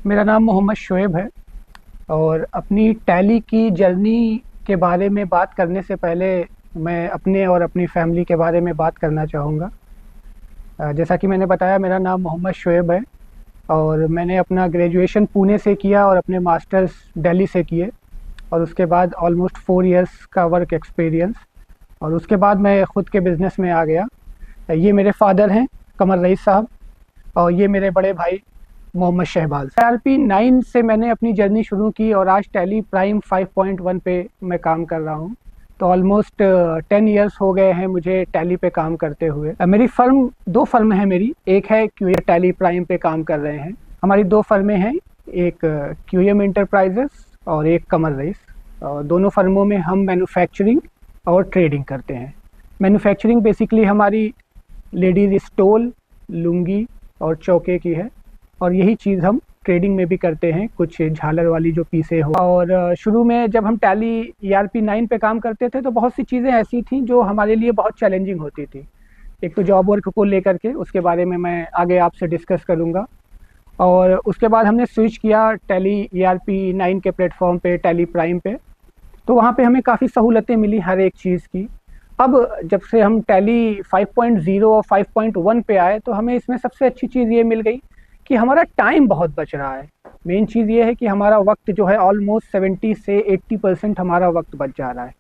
मेरा नाम मोहम्मद शोएब है और अपनी टैली की जर्नी के बारे में बात करने से पहले मैं अपने और अपनी फैमिली के बारे में बात करना चाहूँगा। जैसा कि मैंने बताया, मेरा नाम मोहम्मद शोएब है और मैंने अपना ग्रेजुएशन पुणे से किया और अपने मास्टर्स दिल्ली से किए और उसके बाद ऑलमोस्ट 4 इयर्स का वर्क एक्सपीरियंस और उसके बाद मैं ख़ुद के बिज़नेस में आ गया। ये मेरे फादर हैं कमर रईस साहब और ये मेरे बड़े भाई मोहम्मद शहबाज। ERP9 से मैंने अपनी जर्नी शुरू की और आज टैली प्राइम 5.1 पे मैं काम कर रहा हूँ। तो ऑलमोस्ट 10 इयर्स हो गए हैं मुझे टैली पे काम करते हुए। मेरी फर्म, 2 फर्म है मेरी। एक है QM, टैली प्राइम पे काम कर रहे हैं। हमारी 2 फर्में हैं, एक QM इंटरप्राइजेस और एक कमर रईस। दोनों फर्मों में हम मैन्युफैक्चरिंग और ट्रेडिंग करते हैं। मैन्युफैक्चरिंग बेसिकली हमारी लेडीज़ स्टोल, लुंगी और चौके की है और यही चीज़ हम ट्रेडिंग में भी करते हैं, कुछ झालर वाली जो पीसे हो। और शुरू में जब हम टैली ERP9 पे काम करते थे तो बहुत सी चीज़ें ऐसी थी जो हमारे लिए बहुत चैलेंजिंग होती थी। एक तो जॉब वर्क को लेकर के, उसके बारे में मैं आगे आपसे डिस्कस करूँगा। और उसके बाद हमने स्विच किया टैली ERP9 के प्लेटफॉर्म पे, टैली प्राइम पे। तो वहाँ पे हमें काफ़ी सहूलतें मिली हर एक चीज़ की। अब जब से हम टैली 5.0 और 5.1 पे आए तो हमें इसमें सबसे अच्छी चीज़ ये मिल गई कि हमारा टाइम बहुत बच रहा है। मेन चीज़ ये है कि हमारा वक्त जो है ऑलमोस्ट 70 से 80% हमारा वक्त बच जा रहा है।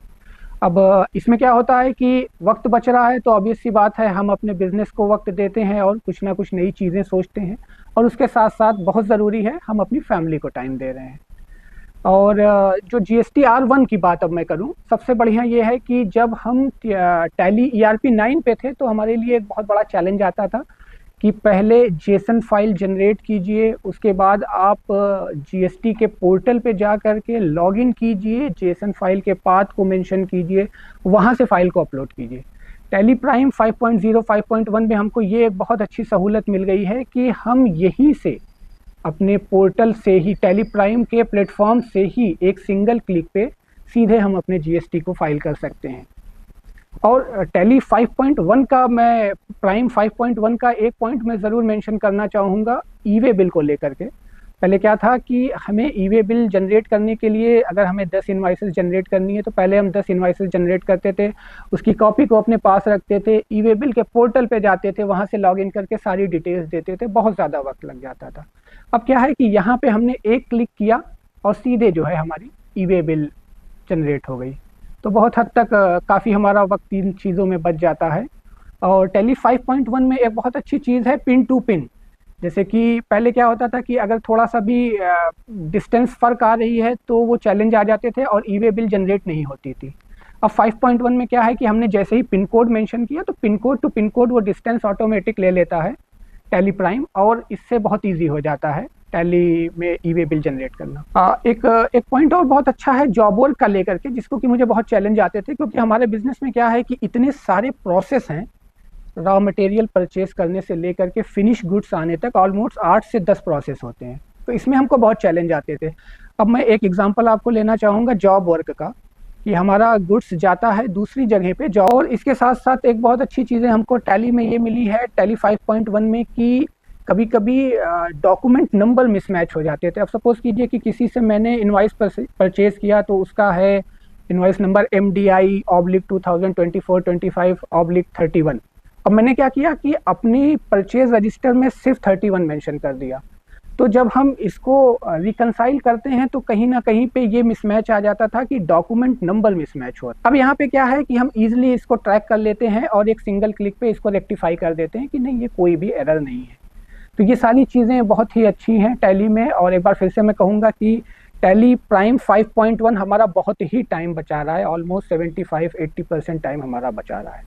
अब इसमें क्या होता है कि वक्त बच रहा है तो ऑब्वियस सी बात है, हम अपने बिज़नेस को वक्त देते हैं और कुछ ना कुछ नई चीज़ें सोचते हैं और उसके साथ साथ बहुत ज़रूरी है, हम अपनी फैमिली को टाइम दे रहे हैं। और जो GST R1 की बात अब मैं करूं, सबसे बढ़िया ये है कि जब हम टैली ERP9 पे थे तो हमारे लिए एक बहुत बड़ा चैलेंज आता था कि पहले जेसन फाइल जनरेट कीजिए, उसके बाद आप GST के पोर्टल पे जा कर के लॉगिन कीजिए, जेसन फाइल के पाथ को मेंशन कीजिए, वहाँ से फाइल को अपलोड कीजिए। टैली प्राइम 5.0 5.1 में हमको ये एक बहुत अच्छी सहूलत मिल गई है कि हम यहीं से अपने पोर्टल से ही, टैली प्राइम के प्लेटफॉर्म से ही एक सिंगल क्लिक पे सीधे हम अपने GST को फाइल कर सकते हैं। और टैली 5.1 का, मैं प्राइम 5.1 का एक पॉइंट मैं ज़रूर मेंशन करना चाहूँगा ई-वे बिल को लेकर के। पहले क्या था कि हमें ई-वे बिल जनरेट करने के लिए, अगर हमें 10 इनवाइसेस जनरेट करनी है तो पहले हम 10 इनवाइसेस जनरेट करते थे, उसकी कॉपी को अपने पास रखते थे, ई-वे बिल के पोर्टल पे जाते थे, वहाँ से लॉगिन करके सारी डिटेल्स देते थे, बहुत ज़्यादा वक्त लग जाता था। अब क्या है कि यहाँ पे हमने एक क्लिक किया और सीधे जो है हमारी ई-वे बिल जनरेट हो गई। तो बहुत हद तक काफ़ी हमारा वक्त इन चीज़ों में बच जाता है। और टैली 5.1 में एक बहुत अच्छी चीज़ है पिन टू पिन। जैसे कि पहले क्या होता था कि अगर थोड़ा सा भी डिस्टेंस फ़र्क आ रही है तो वो चैलेंज आ जाते थे और ई-वे बिल जनरेट नहीं होती थी। अब 5.1 में क्या है कि हमने जैसे ही पिन कोड मेंशन किया तो pin code to pin code वो डिस्टेंस ऑटोमेटिक ले लेता है टैली प्राइम, और इससे बहुत ईजी हो जाता है टैली में ई-वे बिल जनरेट करना। एक पॉइंट और बहुत अच्छा है जॉब वर्क का लेकर के, जिसको कि मुझे बहुत चैलेंज आते थे, क्योंकि हमारे बिजनेस में क्या है कि इतने सारे प्रोसेस हैं, रॉ मटेरियल परचेज करने से लेकर के फिनिश गुड्स आने तक ऑलमोस्ट 8 से 10 प्रोसेस होते हैं। तो इसमें हमको बहुत चैलेंज आते थे। अब मैं एक एग्जांपल आपको लेना चाहूँगा जॉब वर्क का, कि हमारा गुड्स जाता है दूसरी जगह पे जॉब। और इसके साथ साथ एक बहुत अच्छी चीज़ें हमको टैली में ये मिली है टैली 5.1 में कि कभी कभी डॉक्यूमेंट नंबर मिसमैच हो जाते थे। अब सपोज कीजिए कि किसी से मैंने इनवाइस परचेज किया तो उसका है इनवाइस नंबर MDI/2024-25/31। अब मैंने क्या किया कि अपनी परचेज रजिस्टर में सिर्फ 31 मेंशन कर दिया। तो जब हम इसको रिकंसाइल करते हैं तो कहीं ना कहीं पे ये मिसमैच आ जाता था कि डॉक्यूमेंट नंबर मिसमैच हो। अब यहाँ पे क्या है कि हम इजीली इसको ट्रैक कर लेते हैं और एक सिंगल क्लिक पे इसको रेक्टिफाई कर देते हैं कि नहीं, ये कोई भी एरर नहीं है। तो ये सारी चीज़ें बहुत ही अच्छी हैं टैली में। और एक बार फिर से मैं कहूँगा कि टैली प्राइम 5.1 हमारा बहुत ही टाइम बचा रहा है, ऑलमोस्ट 75-80% टाइम हमारा बचा रहा है।